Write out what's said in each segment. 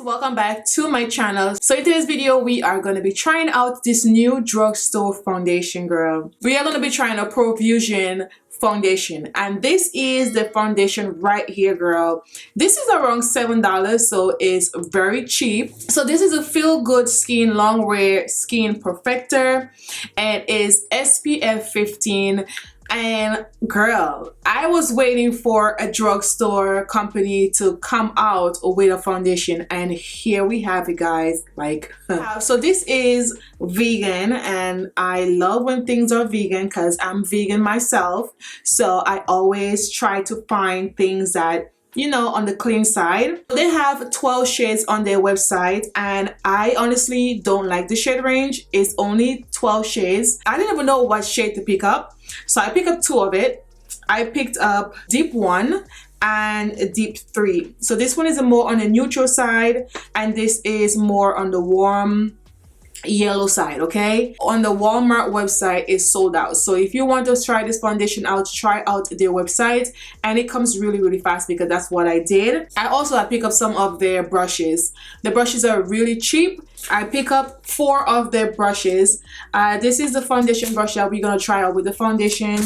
Welcome back to my channel. So in today's video we are going to be trying out this new drugstore foundation, girl. We are going to be trying a Profusion foundation, and this is the foundation right here, girl. This is around $7, so it's very cheap. So this is a feel good skin long wear skin perfector, and is SPF 15. And girl, I was waiting for a drugstore company to come out with a foundation, and here we have it, guys. Like, so this is vegan, and I love when things are vegan because I'm vegan myself. So I always try to find things that, you know, on the clean side. They have 12 shades on their website, and I honestly don't like the shade range. It's only 12 shades. I didn't even know what shade to pick up, so I picked up two of it. I picked up Deep 1 and Deep 3. So this one is more on the neutral side, and this is more on the warm yellow side. Okay, on the Walmart website is sold out, so if you want to try this foundation out, try out their website, and it comes really fast because that's what I did. I pick up some of their brushes. The brushes are really cheap. I pick up 4 of their brushes. This is the foundation brush that we're gonna try out with the foundation,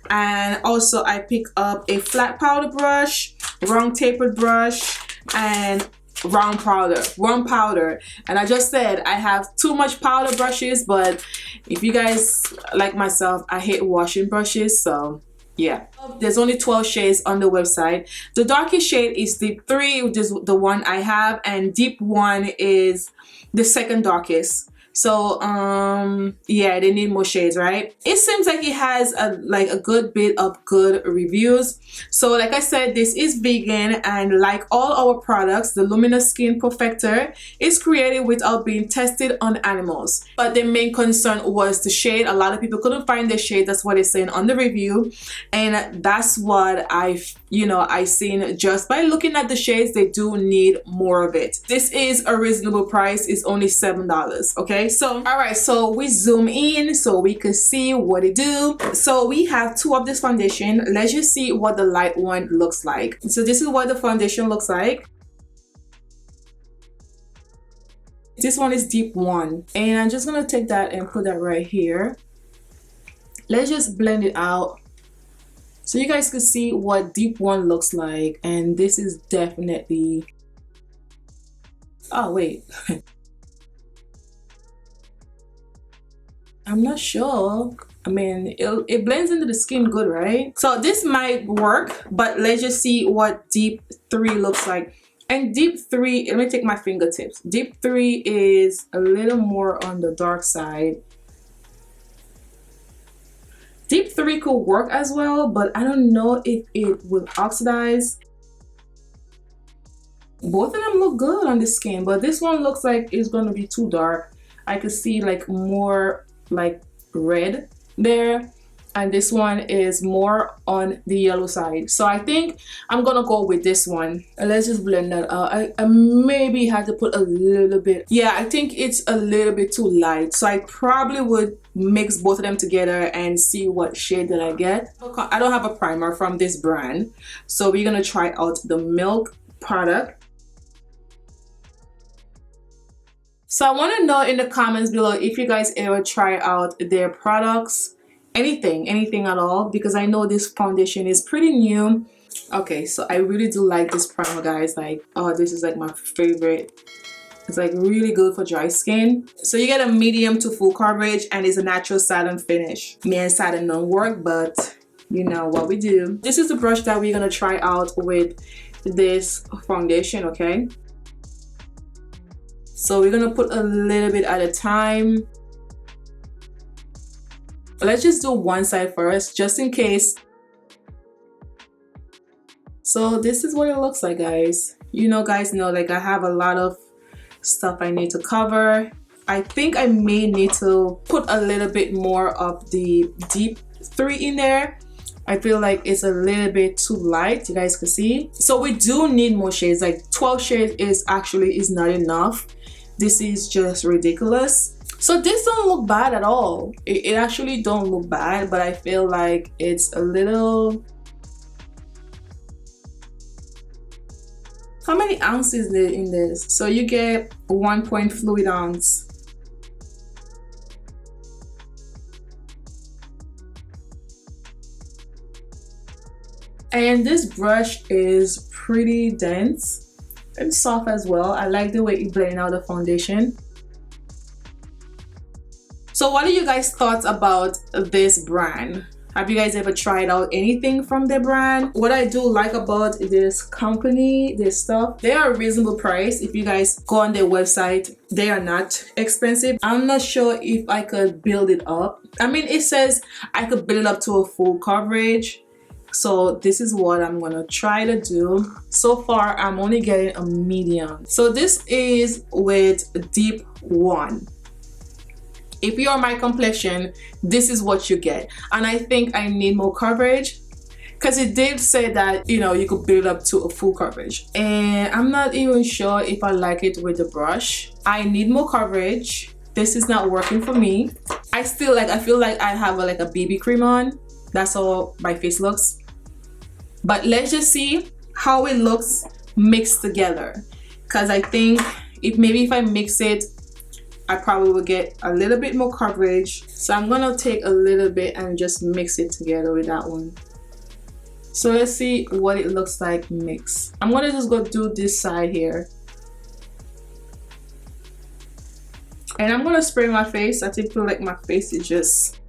and also I pick up a flat powder brush, round tapered brush, and round powder. And I just said I have too much powder brushes, but if you guys like myself, I hate washing brushes, so yeah. There's only 12 shades on the website. The darkest shade is Deep 3, which is the one I have, and Deep 1 is the second darkest. So yeah, they need more shades, right? It seems like it has a good bit of good reviews. So like I said, this is vegan, and like all our products, the Luminous Skin Perfector is created without being tested on animals. But the main concern was the shade. A lot of people couldn't find the shade. That's what it's saying on the review, and that's what I seen just by looking at the shades. They do need more of it. This is a reasonable price. It's only $7. Okay, so all right, so we zoom in so we could see what it do. So we have 2 of this foundation. Let's just see what the light one looks like. So this is what the foundation looks like. This one is Deep 1, and I'm just gonna take that and put that right here. Let's just blend it out so you guys can see what Deep 1 looks like. And this is definitely, oh wait, I'm not sure. I mean, it blends into the skin good, right? So this might work, but let's just see what Deep 3 looks like. And Deep 3, let me take my fingertips. Deep 3 is a little more on the dark side. Deep 3 could work as well, but I don't know if it will oxidize. Both of them look good on the skin, but this one looks like it's going to be too dark. I could see like more like red there, and this one is more on the yellow side. So I think I'm gonna go with this one. And let's just blend that out. I maybe had to put a little bit, yeah, I think it's a little bit too light, so I probably would mix both of them together and see what shade that I get. I don't have a primer from this brand, so we're gonna try out the Milk product. So I want to know in the comments below if you guys ever try out their products, anything at all, because I know this foundation is pretty new. Okay, so I really do like this primer, guys. Like, oh, this is like my favorite. It's like really good for dry skin. So you get a medium to full coverage, and it's a natural satin finish. Me and satin don't work, but you know what we do. This is the brush that we're gonna try out with this foundation, okay? So we're gonna put a little bit at a time. Let's just do one side first, just in case. So this is what it looks like, guys. You know, guys know, like, I have a lot of stuff I need to cover. I think I may need to put a little bit more of the Deep 3 in there. I feel like it's a little bit too light, you guys can see. So we do need more shades. Like 12 shades is not enough. This is just ridiculous. So this don't look bad at all. It actually don't look bad, but I feel like it's a little How many ounces is there in this? So you get 1 fluid ounce. And this brush is pretty dense and soft as well. I like the way it blends out the foundation. So what are you guys' thoughts about this brand? Have you guys ever tried out anything from their brand? What I do like about this company, this stuff, they are a reasonable price. If you guys go on their website, they are not expensive. I'm not sure if I could build it up. I mean, it says I could build it up to a full coverage. So this is what I'm gonna try to do. So far, I'm only getting a medium. So this is with Deep 1. If you're my complexion, this is what you get. And I think I need more coverage because it did say that, you know, you could build up to a full coverage. And I'm not even sure if I like it with the brush. I need more coverage. This is not working for me. I feel like I have like a BB cream on. That's how my face looks. But let's just see how it looks mixed together. Because I think if I mix it, I probably will get a little bit more coverage. So I'm gonna take a little bit and just mix it together with that one. So let's see what it looks like mixed. I'm gonna just go do this side here. And I'm gonna spray my face. I feel like my face is just...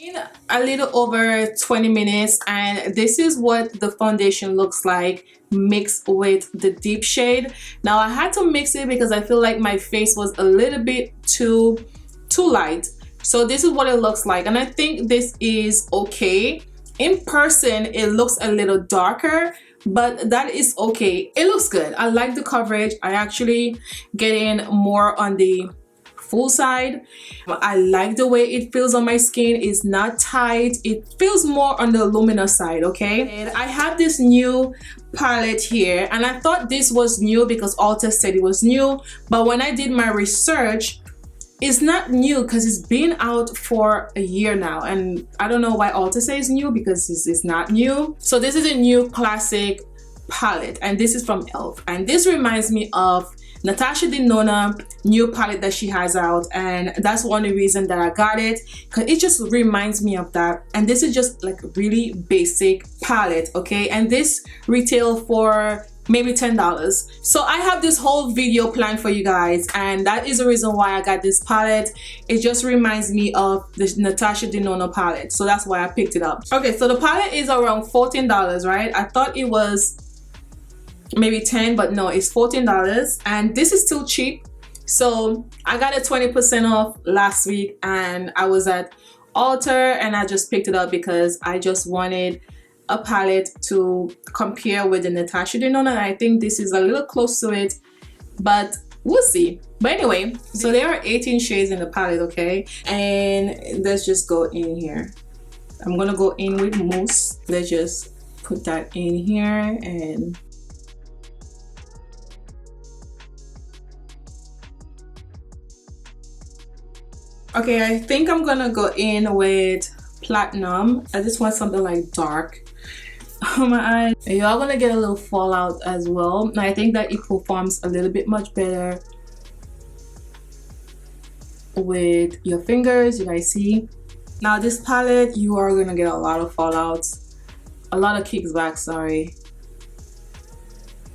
In a little over 20 minutes, and this is what the foundation looks like mixed with the deep shade. Now I had to mix it because I feel like my face was a little bit too light. So this is what it looks like, and I think this is okay. In person it looks a little darker, but that is okay. It looks good. I like the coverage. I actually get in more on the full side. I like the way it feels on my skin. It's not tight. It feels more on the luminous side, okay? And I have this new palette here, and I thought this was new because Ulta said it was new, but when I did my research, it's not new because it's been out for a year now, and I don't know why Ulta says new because it's not new. So this is a new classic palette, and this is from e.l.f. and this reminds me of Natasha Denona new palette that she has out, and that's one reason that I got it, because it just reminds me of that. And this is just like a really basic palette, okay? And this retail for maybe $10. So I have this whole video planned for you guys, and that is the reason why I got this palette. It just reminds me of the Natasha Denona palette, so that's why I picked it up. Okay, so the palette is around $14, right? I thought it was maybe 10, but no, it's $14, and this is still cheap. So I got a 20% off last week, and I was at Ulta and I just picked it up because I just wanted a palette to compare with the Natasha Denona, and I think this is a little close to it, but we'll see. But anyway, so there are 18 shades in the palette, okay? And let's just go in here. I'm gonna go in with mousse. Let's just put that in here, and okay, I think I'm gonna go in with platinum. I just want something like dark on my eyes. Y'all gonna get a little fallout as well, and I think that it performs a little bit much better with your fingers. You guys see, Now this palette, you are gonna get a lot of fallouts, a lot of kickbacks, sorry.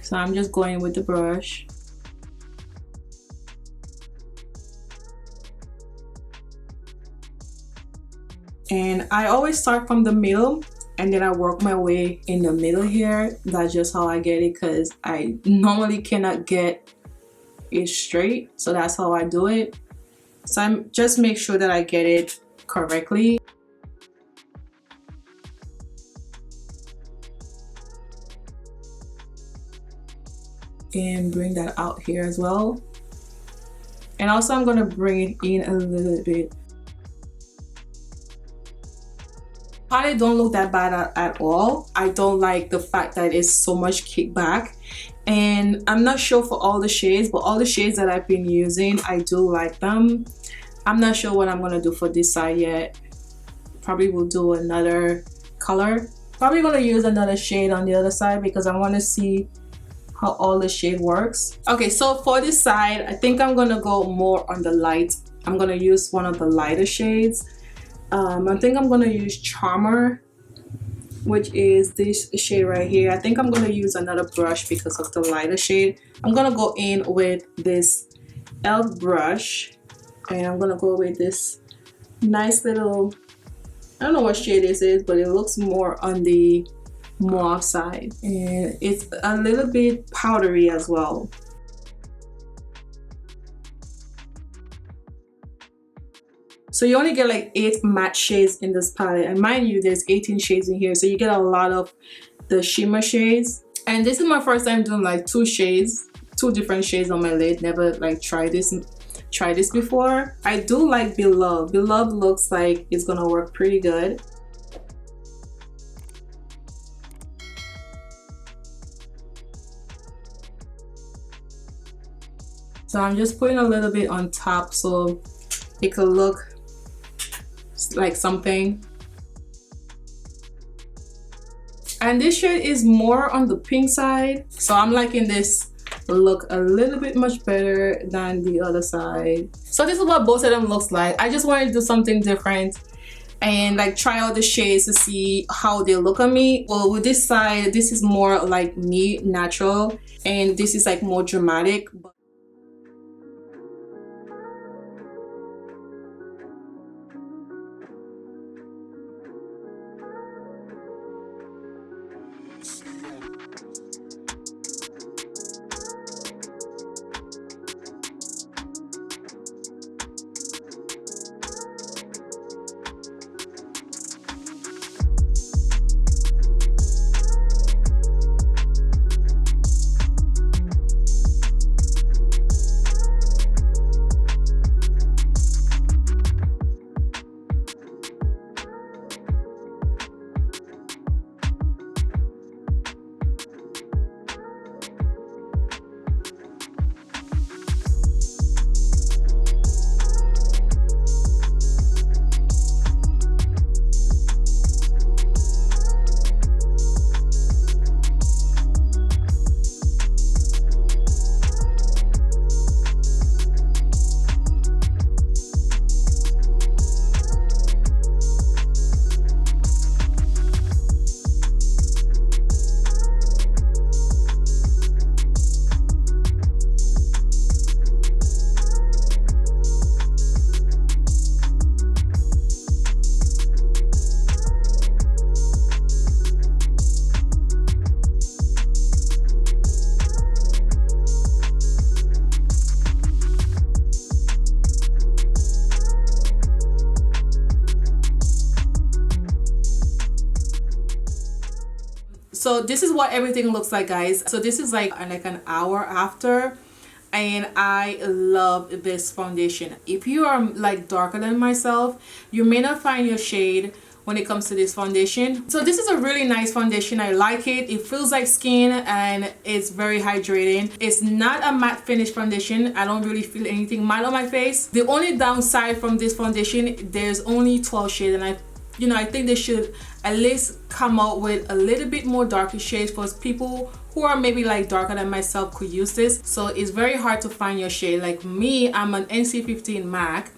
So I'm just going with the brush. And I always start from the middle and then I work my way in the middle here. That's just how I get it, because I normally cannot get it straight. So that's how I do it. So I'm just make sure that I get it correctly. And bring that out here as well. And also I'm gonna bring it in a little bit. Palette don't look that bad at all. I don't like the fact that it's so much kickback, and I'm not sure for all the shades, but all the shades that I've been using, I do like them. I'm not sure what I'm gonna do for this side yet. Probably will do another color. Probably gonna use another shade on the other side because I want to see how all the shade works. Okay, so for this side, I think I'm gonna go more on the light. I'm gonna use one of the lighter shades. I think I'm gonna use Charmer, which is this shade right here. I think I'm gonna use another brush because of the lighter shade. I'm gonna go in with this e.l.f. brush, and I'm gonna go with this nice little, I don't know what shade this is, but it looks more on the mauve side, and it's a little bit powdery as well. So you only get like 8 matte shades in this palette, and mind you, there's 18 shades in here, so you get a lot of the shimmer shades. And this is my first time doing like 2 different shades on my lid. Never like tried this before. I do like Beloved. Beloved looks like it's gonna work pretty good. So I'm just putting a little bit on top so it could look like something. And this shade is more on the pink side, so I'm liking this look a little bit much better than the other side. So this is what both of them looks like. I just wanted to do something different and like try out the shades to see how they look on me. Well, with this side, this is more like me, natural, and this is like more dramatic. So this is what everything looks like, guys. So this is like an hour after, and I love this foundation. If you are like darker than myself, you may not find your shade when it comes to this foundation. So this is a really nice foundation. I like it. It feels like skin and it's very hydrating. It's not a matte finish foundation. I don't really feel anything matte on my face. The only downside from this foundation, there's only 12 shades, and I think they should at least come out with a little bit more darker shades for people who are maybe like darker than myself could use this. So it's very hard to find your shade. Like me, I'm an NC15 MAC,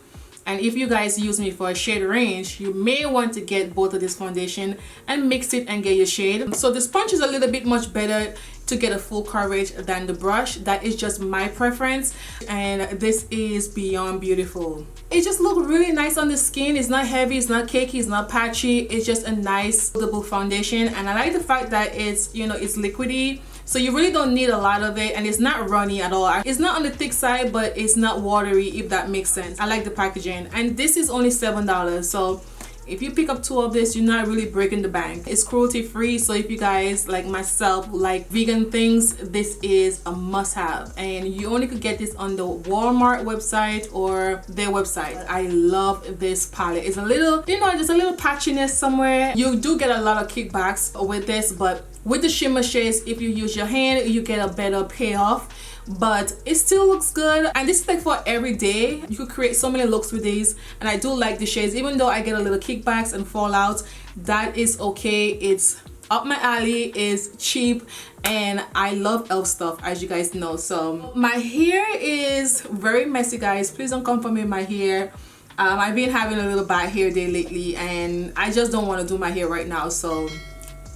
And if you guys use me for a shade range, you may want to get both of this foundation and mix it and get your shade. So the sponge is a little bit much better to get a full coverage than the brush. That is just my preference, and this is beyond beautiful. It just looks really nice on the skin. It's not heavy, it's not cakey, it's not patchy. It's just a nice buildable foundation, and I like the fact that it's, you know, it's liquidy, so you really don't need a lot of it, and it's not runny at all. It's not on the thick side, but it's not watery, if that makes sense. I like the packaging, and this is only $7, so if you pick up 2 of this, you're not really breaking the bank. It's cruelty free, so if you guys like myself like vegan things, this is a must-have, and you only could get this on the Walmart website or their website. I love this palette. It's a little, you know, there's a little patchiness somewhere. You do get a lot of kickbacks with this, but with the shimmer shades, if you use your hand, you get a better payoff. But it still looks good, and this is like for every day. You could create so many looks with these, and I do like the shades. Even though I get a little kickbacks and fallouts, that is okay. It's up my alley, it's cheap, and I love elf stuff, as you guys know. So my hair is very messy, guys. Please don't come for me in my hair. I've been having a little bad hair day lately, and I just don't want to do my hair right now, so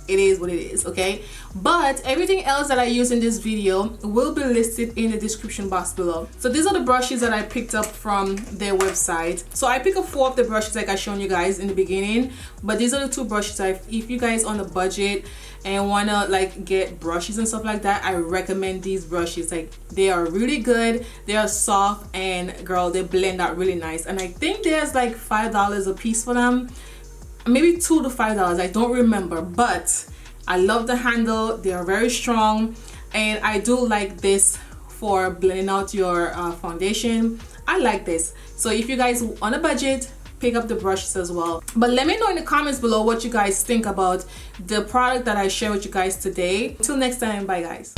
it is what it is, okay? But everything else that I use in this video will be listed in the description box below. So these are the brushes that I picked up from their website. So I picked up 4 of the brushes like I shown you guys in the beginning, but these are the 2 brushes. If you guys on a budget and wanna like get brushes and stuff like that, I recommend these brushes. Like, they are really good, they are soft, and girl, they blend out really nice. And I think there's like $5 a piece for them, maybe $2 to $5, I don't remember, but I love the handle. They are very strong, and I do like this for blending out your foundation. I like this. So if you guys on a budget, pick up the brushes as well. But let me know in the comments below what you guys think about the product that I share with you guys today. Until next time, bye guys.